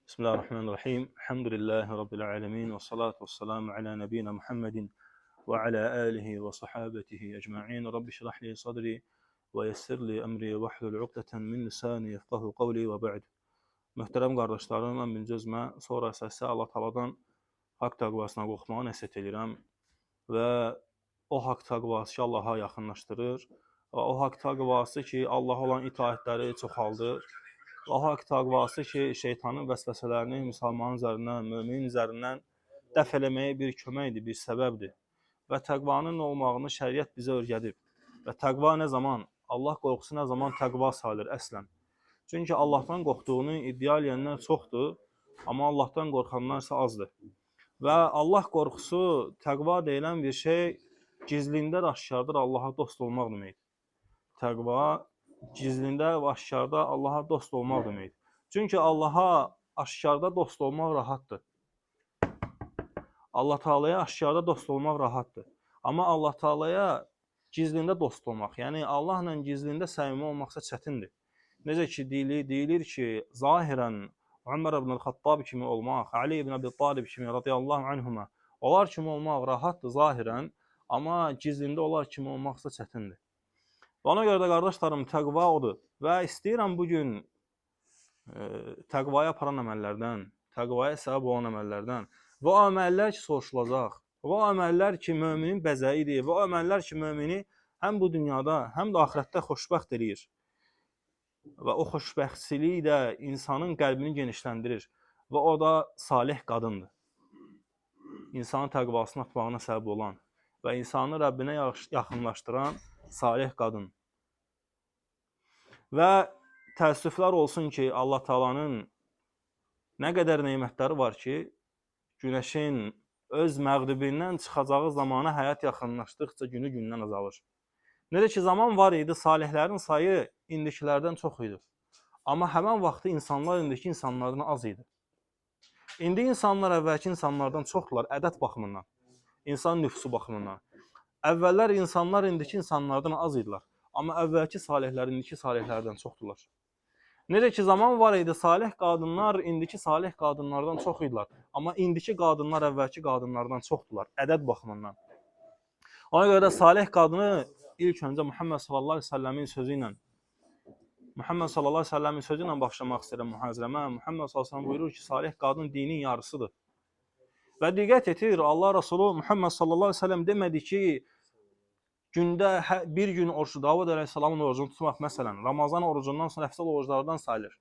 Bismillahirrahmanirrahim. Elhamdülillahi Rabbil alemin. Ve salatu ve selamu ala nebiyyina Muhammedin ve ala alihi ve sahabetihi ecma'in. Rabbi şrah li sadri ve yessir li emri ve hlul uqdeten min lisani yefqahu qavli ve ba'd. Möhtərəm qardaşlarım, mən birinci özümə, sonra səsə Allah Taaladan haqq təqvasına qorxmağı nəsihət edirəm və o haqq təqvası ki, Allaha yaxınlaşdırır və o haqq təqvası ki, Allaha olan itaətləri çoxaldır. O haqq təqvası ki, şeytanın vəsvəsələrini müsəlmanın üzərindən, müminin üzərindən dəf eləməyə bir köməkdir, bir səbəbdir. Və təqvanın olmağını şəriət bizə öyrədib. Və təqva nə zaman, Allah qorxusu nə zaman təqva sayılır əslən. Çünki Allahdan qorxduğunu iddia edənlər çoxdur, amma Allahdan qorxanlar isə azdır. Və Allah qorxusu, təqva deyilən bir şey gizlində aşkardır Allaha dost olmaq deməkdir. Təqva gizlində və aşkarda Allaha dost olmaq deməkdir. Çünki Allaha aşkarda dost olmaq rahatdır. Allah Taala'ya aşkarda dost olmaq rahatdır. Amma Allah Taala'ya gizlində dost olmaq, yəni Allahla gizlində səmimi olmaqsa çətindir. Necə ki deyilir ki, zahirən Ömər ibn Xattab kimi olmaq, Ali ibn Abi Talib kimi radiyallahu anhuma, onlar kimi olmaq rahatdır zahirən, amma gizlində onlar kimi olmaqsa çətindir. Ona görə də qardaşlarım, təqva odur və istəyirəm bugün təqvaya aparan əməllərdən, təqvaya səbəb olan əməllərdən və o əməllər ki, soruşulacaq, və o əməllər ki, müminin bəzəyidir, və o əməllər ki, mümini həm bu dünyada, həm də axirətdə xoşbəxt edir və o xoşbəxtçilik də insanın qəlbini genişləndirir və o da salih qadındır. İnsanın təqvasını atmağına səbəb olan və insanı Rəbbinə yaxınlaşdıran salih qadın. Və təəssüflər olsun ki, Allah Taala'nın nə qədər nemətləri var ki, günəşin öz məğribindən çıxacağı zamana həyat yaxınlaşdıqca günü gündən azalır. Necə ki, zaman var idi, salihlərin sayı indikilərdən çox idi. Amma həmən vaxtı insanlar indiki insanlardan az idi. İndi insanlar əvvəlki insanlardan çoxdular, ədəd baxımından, insan nüfusu baxımından. Əvvəllər insanlar indiki insanlardan az idilər. Amma əvvəlki salihlər indiki salihlərdən çoxdular. Necə ki, zaman var idi, salih qadınlar indiki salih qadınlardan çox idilər. Amma indiki qadınlar əvvəlki qadınlardan çoxdular, ədəd baxımından. Ona görə də salih qadını ilk öncə Muhammed sallallahu aleyhi ve sellemin sözü ilə başlamaq istəyirəm mühazirəmə. Muhammed sallallahu aleyhi ve sellem buyurur ki, salih qadın dinin yarısıdır. Və diqqət etir, Allah Resulü Muhammed sallallahu aleyhi ve sellem demədi ki, gündə bir gün orucu, Davud Aleyhisselamın orucunu tutmaq, məsələn, Ramazan orucundan sonra əfsal oruclardan sayılır.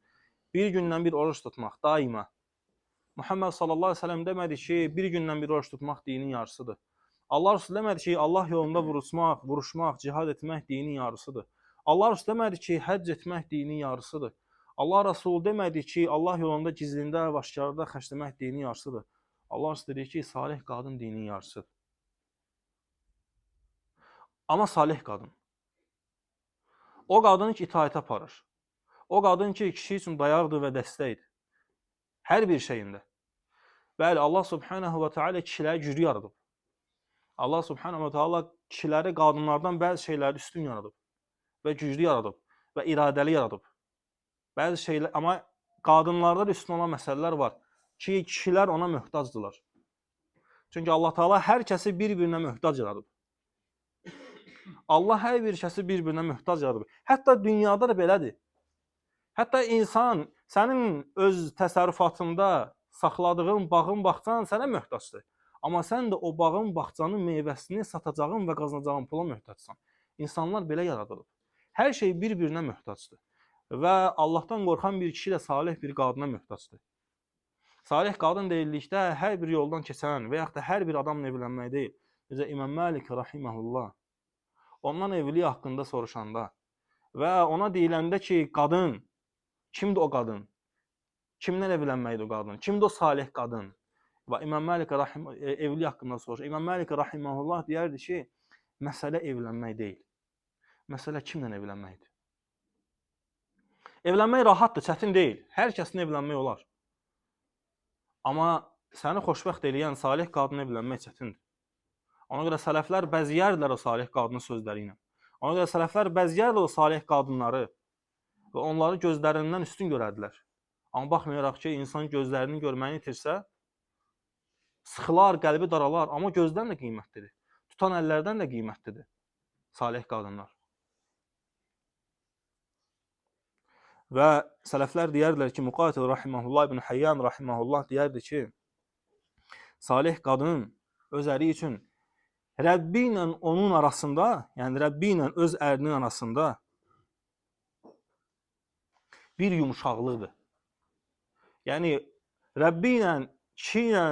Bir gündən bir oruc tutmaq, daima. Muhammed sallallahu aleyhi ve sellem demədi ki, bir gündən bir oruc tutmaq dinin yarısıdır. Allah Resulü demədi ki, Allah yolunda vuruşmaq, cihad etmək dinin yarısıdır. Allah Resulü demədi ki, həcc etmək dinin yarısıdır. Allah Resulü demədi ki, Allah yolunda gizlində və aşkarda xərcləmək dinin yarısıdır. Allah Resulü dedi ki, salih qadın dinin yarısıdır. Amma salih qadın. O qadın ki, itaət aparır. O qadın ki, kişi üçün dayaqdır və dəstəkdir. Hər bir şeyində. Bəli, Allah subhanahu wa ta'ala kişiləri güclü yaradıb. Allah subhanahu wa ta'ala kişiləri qadınlardan bəzi şeyləri üstün yaradıb və güclü yaradıb və iradəli yaradıb. Bəzi şeylər, amma qadınlarda da üstün olan məsələlər var ki, kişilər ona möhtacdırlar. Çünki Allah Taala hər kəsi bir-birinə möhtac yaradıb. Allah hər bir kəsi bir-birinə möhtac yaradıb. Hətta dünyada da belədir. Hətta insan sənin öz təsərrüfatında saxladığın bağın, bağçan sənə möhtacdır. Amma sən də o bağın, bağçanın meyvəsini satacağın və qazanacağın pula möhtacsan. İnsanlar belə yaradılıb. Hər şey bir-birinə möhtacdır. Və Allahdan qorxan bir kişi də salih bir qadına möhtacdır. Salih qadın deyildikdə hər bir yoldan keçən və yaxud da hər bir adamla evlənmək deyil. Necə İmam Malik rahimehullah ondan evlilik haqqında soruşanda və ona deyiləndə ki, qadın, kimdir o qadın? Kimdən evlənməkdir o qadın? Kimdir o salih qadın? Və İmam Malik evlilik haqqında soruşur. İmam Malik rahimehullah deyərdi ki, məsələ evlənmək deyil. Məsələ kimlə evlənməkdir? Evlənmək rahatdır, çətin deyil. Hər kəsin evlənmək olar. Amma səni xoşbəxt eləyən salih qadına evlənmək çətindir. Ona görə sələflər bəziyərdilər o salih qadının sözləri ilə. Ona görə sələflər bəziyərdilər o salih qadınları və onları gözlərindən üstün görərdilər. Amma baxmayaraq ki, insan gözlərini görməyini itirsə, sıxılar, qəlbi daralar, amma gözdən də qiymətlidir. Tutan əllərdən də qiymətlidir salih qadınlar. Və sələflər deyərdilər ki, Muqatil rahimehullah, İbn Hayyan rahimehullah deyərdi ki, salih qadın öz əri üçün Rəbbi ilə onun arasında, yəni Rəbbi ilə öz ərinin arasında bir yumuşaqlıqdır. Yəni Rəbbi ilə kişi ilə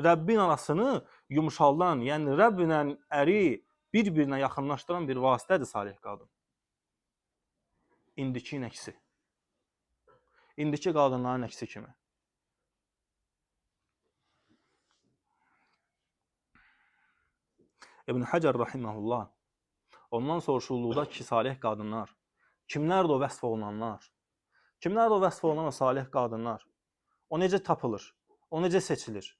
Rəbbin arasını yumuşaldan, yəni Rəbb ilə əri bir-birinə yaxınlaşdıran bir vasitədir salih qadın. İndiki əksi. İndiki qadınların əksi kimi. İbn Hacer rahimehullah ondan soruşulduqda ki, salih qadınlar, kimlərdir o vəsf olunanlar? Kimlərdir o vəsf olunan o salih qadınlar? O necə tapılır? O necə seçilir?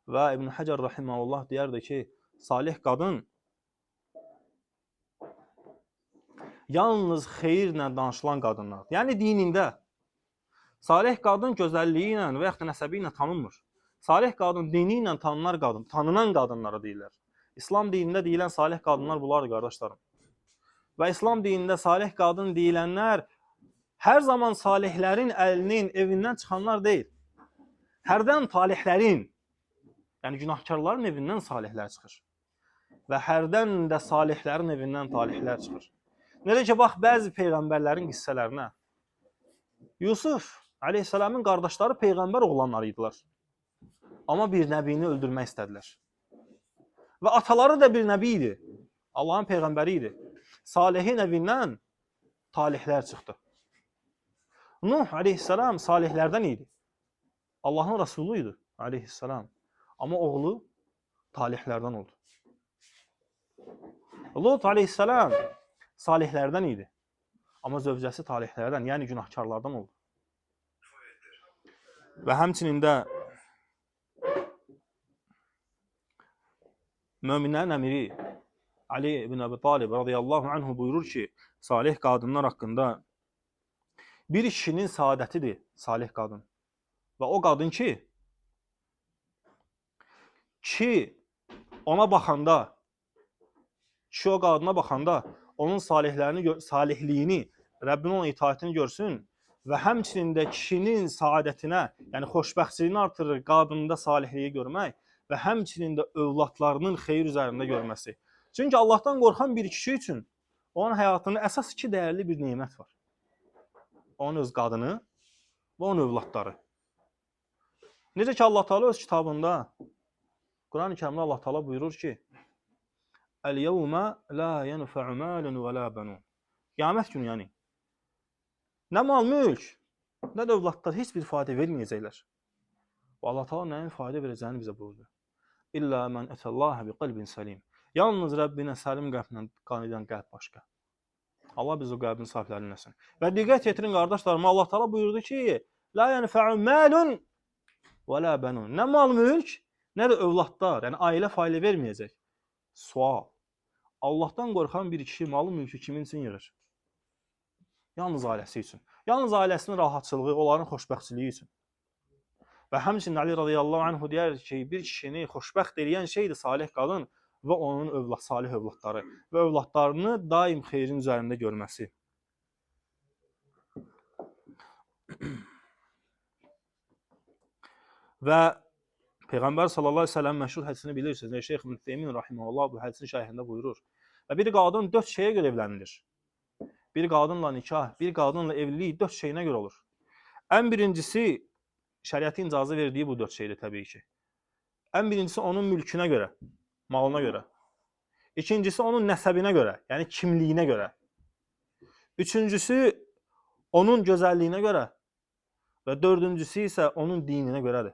Və İbn Hacer rahimehullah deyərdi ki, salih qadın yalnız xeyirlə danışılan qadınlar. Yəni dinində salih qadın gözəlliyi ilə və yaxud da nəsəbi ilə tanınmır. Salih qadın dini ilə tanınan qadınlara deyirlər. İslam dinində deyilən salih qadınlar bunlardır, qardaşlarım. Və İslam dinində salih qadın deyilənlər hər zaman salihlərin əlinin evindən çıxanlar deyil. Hərdən talihlərin, yəni günahkarların evindən salihlər çıxır. Və hərdən də salihlərin evindən talihlər çıxır. Necə ki, bax, bəzi peyğəmbərlərin qissələrinə. Yusuf aleyhisselamın qardaşları peyğəmbər oğlanları idilər. Amma bir nəbini öldürmək istədilər. Və ataları da bir nəbi idi. Allahın peyğəmbəri idi. Salihin evindən talihlər çıxdı. Nuh aleyhisselam salihlərdən idi. Allahın Rasulü idi aleyhisselam. Amma oğlu talihlərdən oldu. Lut aleyhisselam salihlərdən idi. Amma zövcəsi talihlərdən, yəni günahkarlardan oldu. Və həmçinin də möminlərin əmiri Ali ibn Abi Talib radiyallahu anhu buyurur ki, salih qadınlar haqqında bir kişinin saadətidir salih qadın. Və o qadın ki ona baxanda, kişi o qadına baxanda onun salihliyini, Rəbbin ona itaatini görsün və həmçinin də kişinin saadətinə, yəni xoşbəxtliyini artırır qadında salihliyi görmək və həmçinin də övladlarının xeyir üzərində görməsi. Çünki Allahdan qorxan bir kişi üçün onun həyatında əsas iki dəyərli bir nemət var. Onun öz qadını və onun övladları. Necə ki, Allah Teala öz kitabında, Quran-ı Kərimdə Allah Teala buyurur ki, Əl-yəvmə la yənfə'u məlun və la bənun. Qiyamət günü yəni. Nə mal mülk, nə də övladlar heç bir fayda verməyəcəklər. Və Allah Teala nəyin fayda verəcəyini bizə buyurdu. İllə mən ətəllahə bi qalbin səlim. Yalnız Rəbbinə səlim qəlblə qanidən qəlb başqa. Allah biz o qəlbin sahiblərini eləsin. Və diqqət yetirin qardaşlarım, Allah Teala buyurdu ki, la yənfə'u məlun və la bənun. Nə mal mülk, nə də övladlar, yəni ailə fayda verməyəcək. Sual. Allahdan qorxan bir kişi malı mülkü kimin üçün yığır? Yalnız ailəsi üçün. Yalnız ailəsinin rahatçılığı, onların xoşbəxtçiliyi üçün. Və həmçinin Ali radiyallahu anhu deyər ki, bir kişini xoşbəxt edən şeydir salih qadın və onun salih övladları və övladlarını daim xeyrin üzərində görməsi. Və Peyğəmbər sallallahu əleyhi və səlləm məşhur hədisini bilirsiniz. Şeyx İbn Teymin rahimehullah bu hədisin şərhində buyurur. Və bir qadın 4 şeyə görə evlənilir. Bir qadınla nikah, bir qadınla evlilik 4 şeyinə görə olur. Ən birincisi şəriətin icazə verdiyi bu 4 şeydir təbii ki. Ən birincisi onun mülkünə görə, malına görə. İkincisi onun nəsəbinə görə, yəni kimliyinə görə. Üçüncüsü onun gözəlliyinə görə və dördüncüsü isə onun dininə görədir.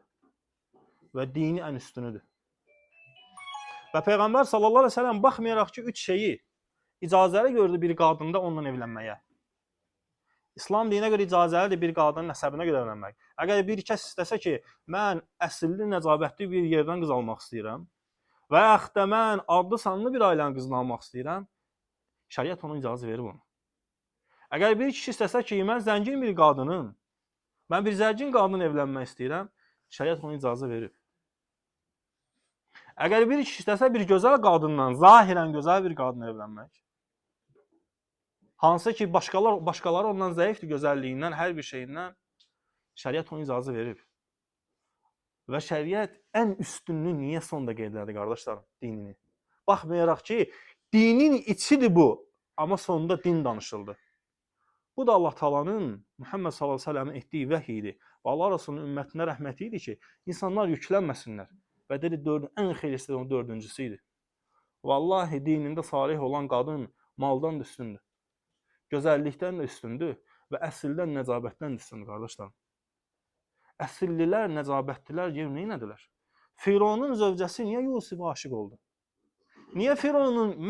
Və dini ən üstünüdür. Və Peyğəmbər sallallahu əleyhi və səlləm baxmayaraq ki, 3 şeyi icazəli gördü bir qadında onunla evlənməyə. İslam dininə görə icazəlidir bir qadının nəsəbinə görə evlənmək. Əgər bir kəs istəsə ki, mən əsilli, nəcabətli bir yerdən qız almaq istəyirəm və yaxud da mən adlı sanlı bir ailənin qızını almaq istəyirəm, şəriət ona icazə verir bunu. Əgər bir kişi istəsə ki, mən zəngin bir qadının, Mən bir zərgin qadınla evlənmək istəyirəm. Şəriət ona icazə verir. Əgər bir kişi istəsə bir gözəl qadınla, zahirən gözəl bir qadınla evlənmək, hansı ki başqaları ondan zəifdir gözəlliyindən, hər bir şeyindən, şəriət ona icazə verir. Və şəriət ən üstünlüyü niyə sonda qeyd elədi qardaşlarım? Dinini. Baxmayaraq ki, dinin içidir bu, amma sonunda din danışıldı. Bu da Allah Taala'nın Muhammed sallallahu əleyhi və səlləmin etdiyi vəhy idi. Və Allah Rəsulunun ümmətinə rəhməti idi ki, insanlar yüklənməsinlər. Və dedi, ən xeyirlisi də onun dördüncüsü idi. Vallahi dinində salih olan qadın maldan da üstündür. Gözəllikdən də üstündür və əsildən, nəcabətdən də üstündür, qardaşlarım. Əsillilər, nəcabətlilər yer neynədilər? Fironun zövcəsi niyə Yusufa aşiq oldu? Niyə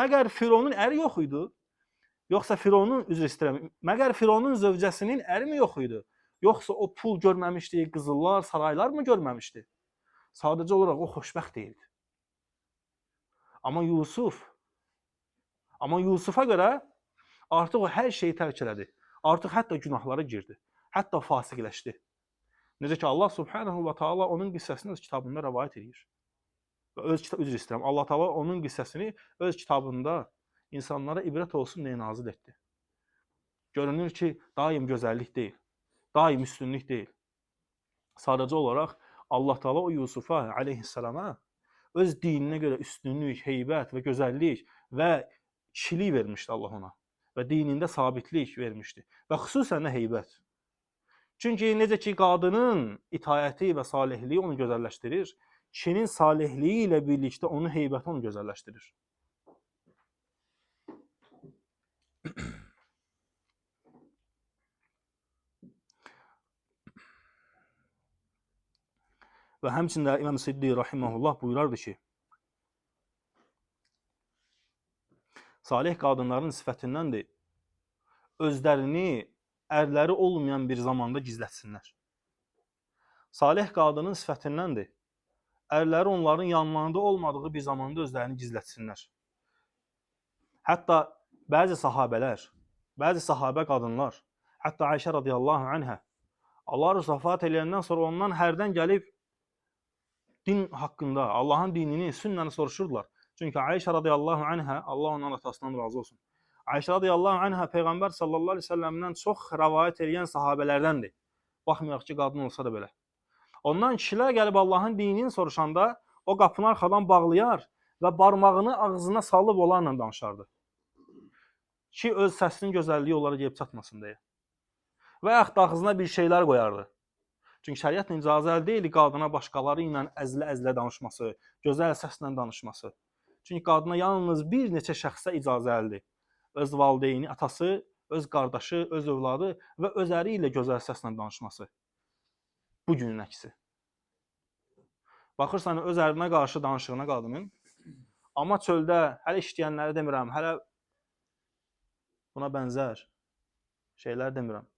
məgər Fironun əri yox idi? Yoxsa məgər Fironun zövcəsinin əri mi yox idi? Yoxsa o pul görməmişdi, qızıllar, saraylar mı görməmişdi? Sadəcə olaraq o xoşbəxt deyildi. Amma Yusufa görə artıq o hər şeyi tərk elədi. Artıq hətta günahlara girdi. Hətta fasiqləşdi. Necə ki Allah Subhanahu və Taala onun qissəsini öz kitabında rəvayət edir. Və Allah Taala onun qissəsini öz kitabında insanlara ibrət olsun deyə nazil etdi. Görünür ki, daim gözəllik deyil, daim üstünlük deyil. Sadəcə olaraq Allah Taala o Yusufa əleyhissalama öz dininə görə üstünlük, heybət və gözəllik və kişilik vermişdi Allah ona. Və dinində sabitlik vermişdi. Və xüsusən də heybət. Çünki necə ki, qadının itayəti və salihliyi onu gözəlləşdirir, kişinin salihliyi ilə birlikdə onun heybəti onu gözəlləşdirir. Və həmçində İmam Siddi rahimehullah buyurardı ki, salih qadınların sifətindəndir, özlərini ərləri olmayan bir zamanda gizlətsinlər. Salih qadının sifətindəndir, ərləri onların yanlarında olmadığı bir zamanda özlərini gizlətsinlər. Hətta bəzi sahabələr, bəzi sahabə qadınlar, hətta Ayşə radiyallahu anhə, Allah vəfat eləyəndən sonra ondan hərdən gəlib din haqqında, Allahın dinini, sünnəni soruşurdular. Çünki Ayşə radiyallahu anhə, Allah onun atasından razı olsun. Ayşə radiyallahu anhə Peyğəmbər sallallahu əleyhi və səlləmdən çox rəvayət edən sahabələrdəndir. Baxmayaraq ki, qadın olsa da belə. Ondan kişilər gəlib Allahın dinini soruşanda o qapını arxadan bağlayar və barmağını ağzına salıb onlarla danışardı. Ki öz səsinin gözəlliyi onlara gəlib çatmasın deyə. Və yaxud ağzına bir şeylər qoyardı. Çünki şəriətlə icazə deyil qadına başqaları ilə əzlə danışması, gözəl səslə danışması. Çünki qadına yalnız bir neçə şəxsə icazəlidir. Öz valideyni, atası, öz qardaşı, öz övladı və öz əri ilə gözəl səslə danışması. Bu günün əksi. Baxırsan, öz ərinə qarşı danışığına qadının, amma çöldə hələ işləyənləri demirəm, hələ buna bənzər şeylər demirəm.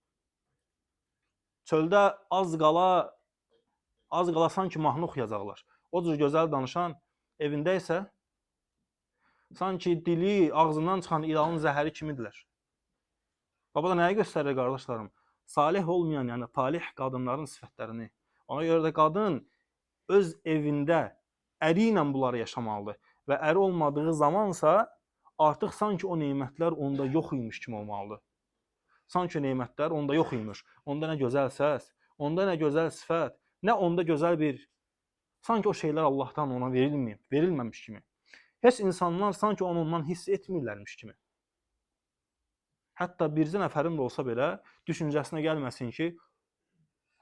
Çöldə az qala sanki mahnı oxuyacaqlar. O cür gözəl danışan evində isə sanki dili ağzından çıxan ilanın zəhəri kimidirlər. Bu da nəyə göstərir qardaşlarım? Salih olmayan, yəni talih qadınların sifətlərini. Ona görə də qadın öz evində əri ilə bunları yaşamalıdır. Və əri olmadığı zamansa artıq sanki o nemətlər onda yox imiş kimi olmalıdır. Sanki nemətlər onda yox imiş. Onda nə gözəl səs, onda nə gözəl sifət, nə onda gözəl bir... Sanki o şeylər Allahdan ona verilməmiş kimi. Heç insanlar sanki ondan hiss etmirlərmiş kimi. Hətta bircə nəfərin də olsa belə düşüncəsinə gəlməsin ki,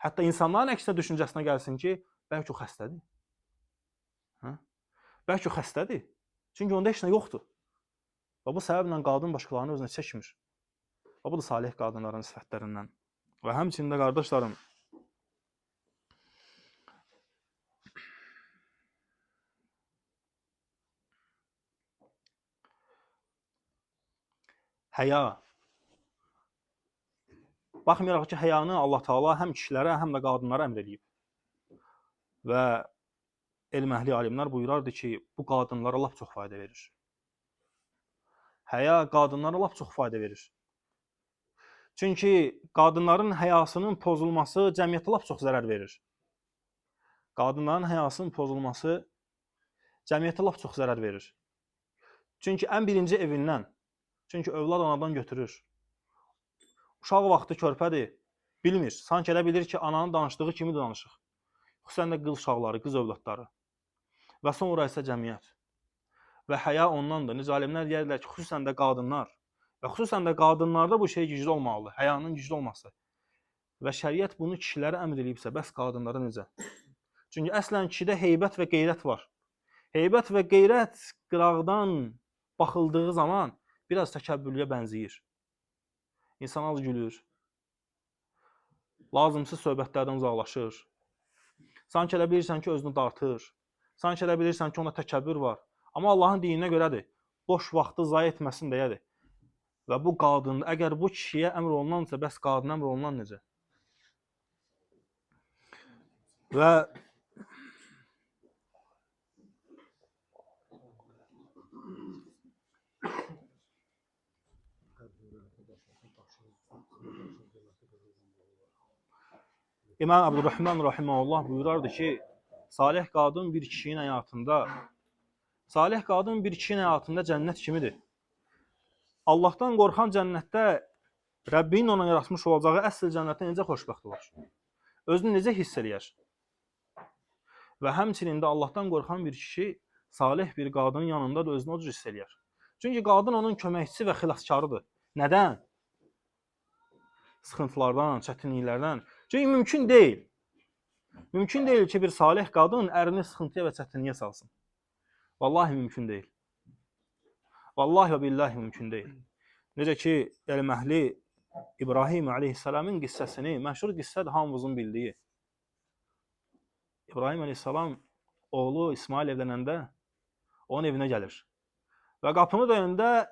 hətta insanların əksinə düşüncəsinə gəlsin ki, bəlkə o xəstədir. Bəlkə o xəstədir. Çünki onda heç nə yoxdur. Və bu səbəblə qadın başqalarını özünə çəkmir. Və bu da salih qadınların sifətlərindən. Və həmçində qardaşlarım, həya. Baxmayaraq ki, həyanı Allah Taala həm kişilərə, həm də qadınlara əmr edib. Və elm əhli alimlər buyurardı ki, bu qadınlara lap çox fayda verir. Həya qadınlara lap çox fayda verir. Çünki qadınların həyasının pozulması cəmiyyətə lap çox zərər verir. Qadınların həyasının pozulması cəmiyyətə lap çox zərər verir. Çünki ən birinci evindən, çünki övlad anadan götürür. Uşaq vaxtı körpədir, bilmir. Sanki elə bilir ki, ananın danışdığı kimi danışır. Xüsusən də qız uşaqları, qız övladları. Və sonra isə cəmiyyət. Və həya ondandır. Necə alimlər deyirlər ki, xüsusən də qadınlar və xüsusən də qadınlarda bu şey güclü olmalıdır, həyanın güclü olması. Və şəriət bunu kişilərə əmr edibsə, bəs qadınlara necə? Çünki əslən kişidə heybət və qeyrət var. Heybət və qeyrət qıraqdan baxıldığı zaman biraz təkəbbürlüyə bənzəyir. İnsan az gülür, lazımsız söhbətlərdən uzaqlaşır. Sanki elə bilirsən ki, özünü dartır. Sanki elə bilirsən ki, onda təkəbbür var. Amma Allahın dininə görədir, boş vaxtı zayi etməsin deyədir. Və bu qadın, əgər bu kişiyə əmr olunansa, bəs qadın əmr olunan necə? Və İmam Abdurrahman rahimehullah buyurardı ki, salih qadın bir kişinin həyatında cənnət kimidir. Allahdan qorxan cənnətdə Rəbbinin ona yaratmış olacağı əsl cənnətdə necə xoşbəxt olar? Özünü necə hiss eləyər? Və həmçinin də Allahdan qorxan bir kişi salih bir qadının yanında da özünü o cür hiss eləyər. Çünki qadın onun köməkçisi və xilaskarıdır. Nədən? Sıxıntılardan, çətinliklərdən. Çünki mümkün deyil. Mümkün deyil ki, bir salih qadın ərini sıxıntıya və çətinliyə salsın. Vallahi mümkün deyil. Vallahi və billahi mümkün deyil. Necə ki, el-Məhli İbrahim aleyhisselamın qissəsini, məşhur qissədir hamımızın bildiyi. İbrahim aleyhisselam oğlu İsmail evlənəndə onun evinə gəlir. Və qapını döyəndə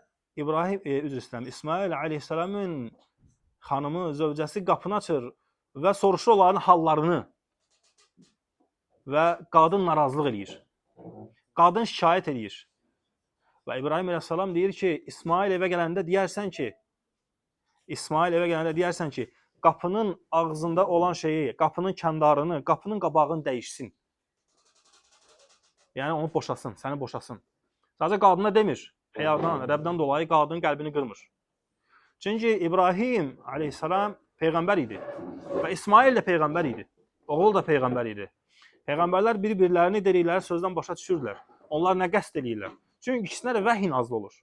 İsmail aleyhisselamın xanımı, zövcəsi qapını açır və soruşur onların hallarını. Və qadın narazılıq edir. Qadın şikayət edir. Və İbrahim aleyhisselam deyir ki, İsmail evə gələndə deyərsən ki, qapının ağzında olan şeyi, qapının kəndarını, qapının qabağını dəyişsin. Yəni onu boşasın, səni boşasın. Sadəcə qadına demir. Həyadan, Rəbdən dolayı qadının qəlbini qırmır. Çünki İbrahim aleyhisselam peyğəmbər idi. Və İsmail də peyğəmbər idi. Oğul da peyğəmbər idi. Peyğəmbərlər bir-birlərini dedikləri sözdən başa düşürlər. Onlar nə qəsd edirlər? Çünki ikisində də vəhy nazil olur.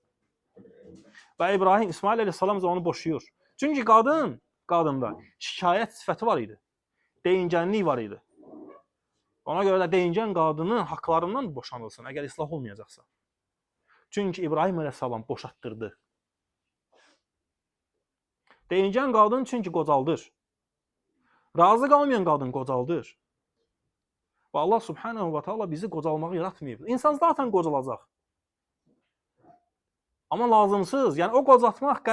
Və İsmail aleyhisselam onu boşuyur. Çünki qadında şikayət sifəti var idi. Deyingənlik var idi. Ona görə də deyingən qadının haqlarından boşanılsın, əgər islah olmayacaqsa. Çünki İbrahim aleyhisselam boşatdırdı. Deyingən qadın çünki qocaldır. Razı qalmayan qadın qocaldır. Və Allah subhanahu wa ta'ala bizi qocalmağı yaratmayıb. İnsan zaten qocalacaq. Amma lazımsız, yəni o qocaltmaq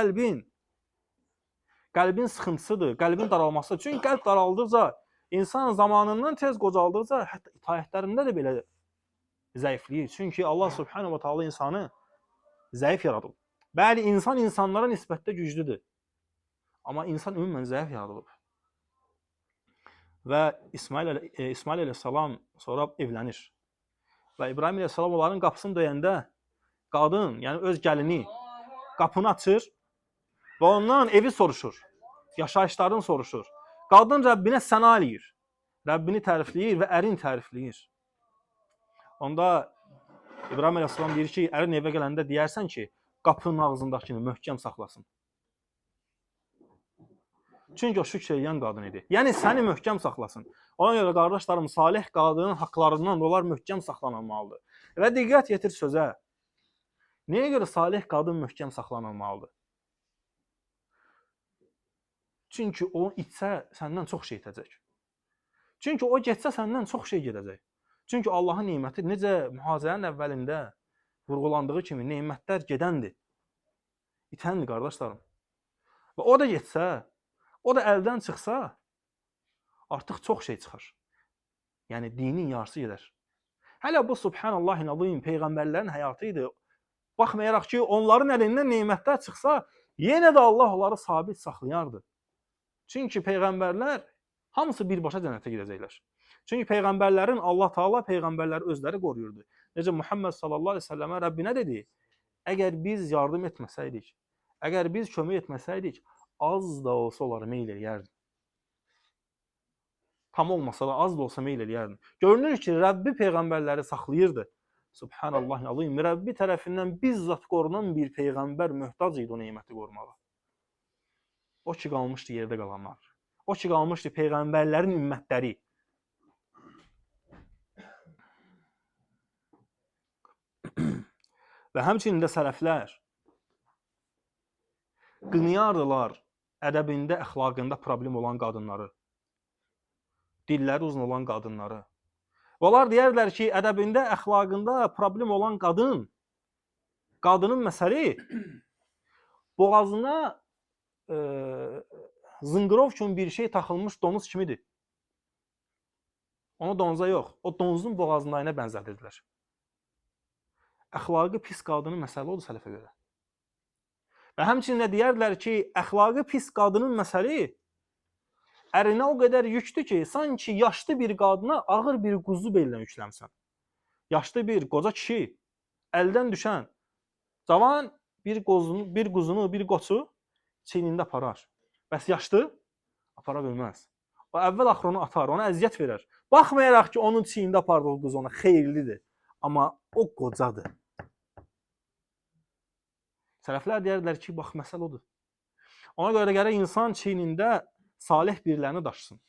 qəlbin sıxıntısıdır, qəlbin daralmasıdır. Çünki qəlb daraldıqca, insan zamanından tez qocaldıqca, hətta itaətlərində də belə zəifləyir. Çünki Allah subhanahu wa ta'ala insanı zəif yaradıb. Bəli, insan insanlara nisbətdə güclüdür. Amma insan ümumən zəif yaradılıb. Və İsmail aleyhisselam sonra evlənir. Və İbrahim aleyhisselam onların qapısını döyəndə qadın, yəni öz gəlini qapını açır və ondan evi soruşur. Yaşayışlarını soruşur. Qadın Rəbbinə səna eləyir. Rəbbini tərifləyir və ərini tərifləyir. Onda İbrahim aleyhisselam deyir ki, ərin evə gələndə deyərsən ki, qapının ağzındakını möhkəm saxlasın. Çünki o şükr edən qadın idi. Yəni səni möhkəm saxlasın. Ona görə qardaşlarım, salih qadının haqlarından onlar möhkəm saxlanılmalıdır. Və diqqət yetir sözə. Nəyə görə salih qadın möhkəm saxlanılmalıdır? Çünki o içsə səndən çox şey itəcək. Çünki o getsə səndən çox şey gedəcək. Çünki Allahın neməti necə mühazirənin əvvəlində vurğulandığı kimi nemətlər gedəndir. İtəndir qardaşlarım. Və o da getsə, o da əldən çıxsa, artıq çox şey çıxar. Yəni dinin yarısı gedər. Hələ bu subhanallahi azim peyğəmbərlərin həyatı idi. Baxmayaraq ki, onların əlindən nemətlər çıxsa, Yenə də Allah onları sabit saxlayardı. Çünki peyğəmbərlər hamısı birbaşa cənnətə gedəcəklər. Çünki peyğəmbərlərin Allah Taala peyğəmbərləri özləri qoruyurdu. Necə Muhammed sallallahu əleyhi və səlləmə Rəbbi nə dedi? Əgər biz yardım etməsəydik, əgər biz kömək etməsəydik, az da olsa onlara meyl eləyərdi. Tam olmasa da az da olsa meyl eləyərdi. Görünür ki, Rəbbi peyğəmbərləri saxlayırdı. Subhanallah azim. Rəbbi tərəfindən bizzat qorunan bir peyğəmbər möhtac idi o neməti qorumağa. O ki qalmışdı yerdə qalanlar. O ki qalmışdı peyğəmbərlərin ümmətləri. Və həmçinin də sələflər qınayardılar ədəbində, əxlaqında problem olan qadınları, dilləri uzun olan qadınları. Onlar deyərlər ki, ədəbində, əxlaqında problem olan qadının məsəli boğazına zınqırov kimi bir şey taxılmış donuz kimidir. Onu donuza yox, o donuzun boğazındayına bənzədirdilər. Əxlaqı pis qadının məsələ oldu sələfə görə. Və həmçinin də deyərdilər ki, əxlaqı pis qadının məsəli ərinə o qədər yüktür ki, sanki yaşlı bir qadına ağır bir quzu bellə yükləmsən. Yaşlı bir qoca kişi əldən düşən cavan bir quzunu, bir qoçu çiynində aparar. Bəs yaşlı apara bilməz. O əvvəl axır onu atar, ona əziyyət verər. Baxmayaraq ki, onun çiynində apardığı quzu ona xeyirlidir. Amma o qocadır. Sələflər deyərlər ki, bax, məsələ odur. Ona görə də gərək insan çiynində salih birilərini daşısın.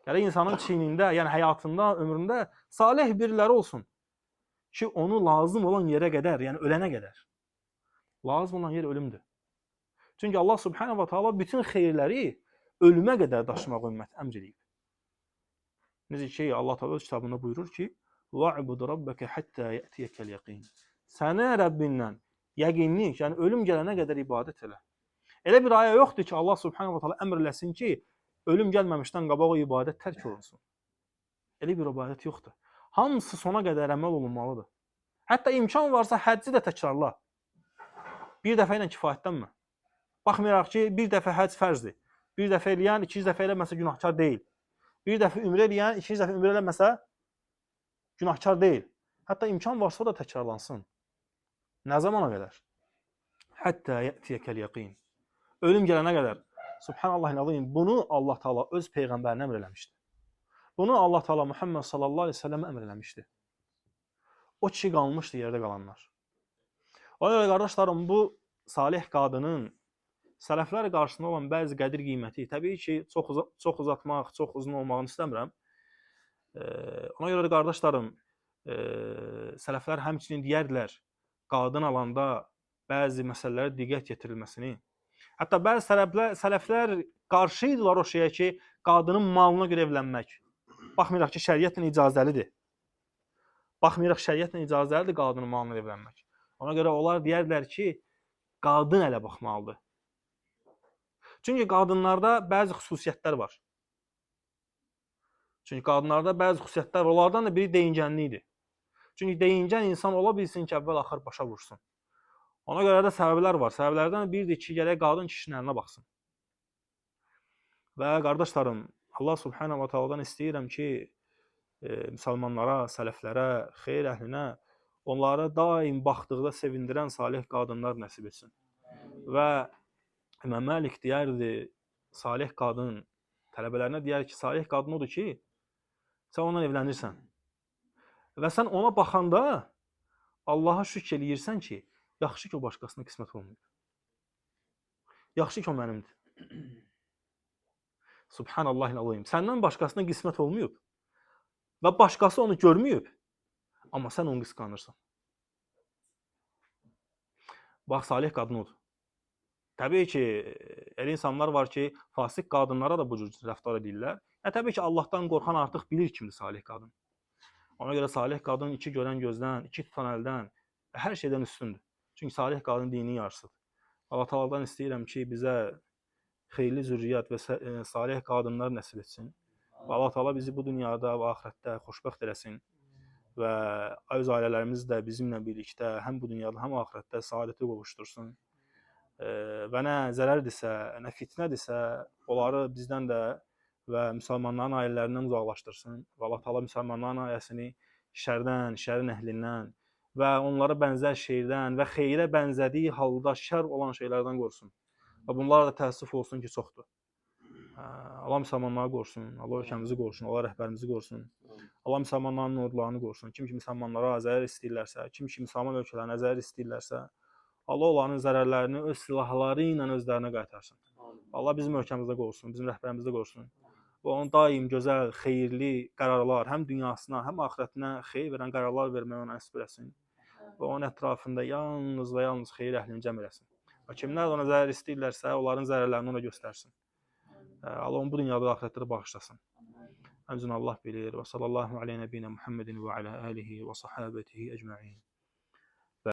Gərək insanın çiynində, yəni həyatında, ömründə salih biriləri olsun. Ki, onu lazım olan yerə qədər, yəni ölənə qədər. Lazım olan yer ölümdür. Çünki Allah subhanahu wa ta'ala bütün xeyirləri ölümə qədər daşımaq ümmət əmr edib. Necə ki, Allah Teala öz kitabında buyurur ki, وَعْبُدْ رَبَّكَ حَتَّى يَأْتِيَكَ الْيَقِينَ. Sənə Rəbbindən yəqinlik, yəni ölüm gələnə qədər ibadət elə. Elə bir ayə yoxdur ki, Allah subhanahu wa ta'ala əmr eləsin ki, ölüm gəlməmişdən qabaq o ibadət tərk olunsun. Elə bir ibadət yoxdur. Hamısı sona qədər əməl olunmalıdır. Hətta imkan varsa həcci də təkrarla. Bir dəfə ilə kifayətlənmə. Baxmayaraq ki, bir dəfə həcc fərzdir. Bir dəfə eləyən, 200 dəfə eləməsə günahkar deyil. Bir dəfə ümrə eləyən, 200 dəfə ümrə eləməsə günahkar deyil. Hətta imkan varsa da təkrarlansın. Nə zamana qədər? Hətta yətiyəkəl yəqin. Ölüm gələnə qədər. Subhanallahil azim. Bunu Allah Taala öz peyğəmbərinə əmr eləmişdi. Bunu Allah Taala Muhammed sallallahu əleyhi və səlləm əmr eləmişdi. O kişi qalmışdı yerdə qalanlar. Ona görə qardaşlarım, bu salih qadının sələflər qarşısında olan bəzi qədir qiyməti, təbii ki, çox uzatmaq, çox uzun olmağını istəmirəm. Ona görə də qardaşlarım, sələflər həmçinin deyərdilər, qadın alanda bəzi məsələlərə diqqət yetirilməsini. Hətta bəzi sələflər qarşı idilər o şeyə ki, qadının malına görə evlənmək. Baxmayaraq ki, şəriətlə icazəlidir. Baxmayaraq şəriətlə icazəlidir qadının malına evlənmək. Ona görə onlar deyərdilər ki, qadın ələ baxmalıdır. Çünki qadınlarda bəzi xüsusiyyətlər var. Çünki qadınlarda bəzi xüsusiyyətlər var. Onlardan da biri deyincənlikdir. Çünki deyincən insan ola bilsin ki, əvvəl axır başa vursun. Ona görə də səbəblər var. Səbəblərdən biridir ki, gərək qadın kişinin əlinə baxsın. Və qardaşlarım, Allah subhanahu wa ta'aladan istəyirəm ki, müsəlmanlara, sələflərə, xeyir əhlinə, onlara daim baxdıqda sevindirən salih qadınlar nəsib etsin. Və İmam Məlik deyərdi, salih qadın, tələbələrinə deyər ki, salih qadın odur ki, sən onunla evlənirsən. Və sən ona baxanda Allaha şükr eləyirsən ki, yaxşı ki, o başqasına qismət olmayıb. Yaxşı ki, o mənimdir. Subhanallahil azim. Səndən başqasına qismət olmayıb və başqası onu görməyib, amma sən onu qısqanırsan. Bax, salih qadın odur. Təbii ki, elə insanlar var ki, fasik qadınlara da bu cür rəftar edirlər. Təbii ki, Allahdan qorxan artıq bilir kimdir salih qadın. Ona görə salih qadın iki görən gözdən, iki tutan əldən və hər şeydən üstündür. Çünki salih qadın dinin yarısıdır. Allah Taala'dan istəyirəm ki, bizə xeyirli zürriyyət və salih qadınlar nəsib etsin. Və Allah Taala bizi bu dünyada və axirətdə xoşbəxt eləsin və öz ailələrimiz də bizimlə birlikdə həm bu dünyada, həm axirətdə saadətə qovuşdursun. və nə zərərdirsə, nə fitnədirsə, onları bizdən də və müsəlmanların ailələrindən uzaqlaşdırsın. Və Allah Taala müsəlmanların ailəsini şərdən, şərin əhlindən və onlara bənzər şeydən və xeyrə bənzədiyi halda şər olan şeylərdən qorusun. Və bunlar da təəssüf olsun ki, çoxdur. Allah müsəlmanları qorusun, Allah ölkəmizi qorusun, Allah rəhbərimizi qorusun. Allah müsəlmanların ordlarını qorusun. Kim ki müsəlmanlara zərər istəyirlərsə, kim ki müsəlman ölkələrinə zərər istəyirlərsə, Allah onların zərərlərini öz silahları ilə özlərinə qaytarsın. Allah bizim ölkəmizdə qorusun, bizim rəhbərimizdə qorusun. Və onun daim gözəl, xeyirli qərarlar, həm dünyasına, həm axirətinə xeyir verən qərarlar verməyi ona nəsib eləsin. Və onun ətrafında yalnız və yalnız xeyir əhlini cəm eləsin. Və kimlər ona zərər istəyirlərsə, onların zərərlərini ona göstərsin. Allah onu bu dünyada da axirətdə də bağışlasın. Həmçinin Allah bilir. Və sallallahu aleyhi nəbiyyinə Muhammedin və alə alihi və sahabetihi ecmaîn.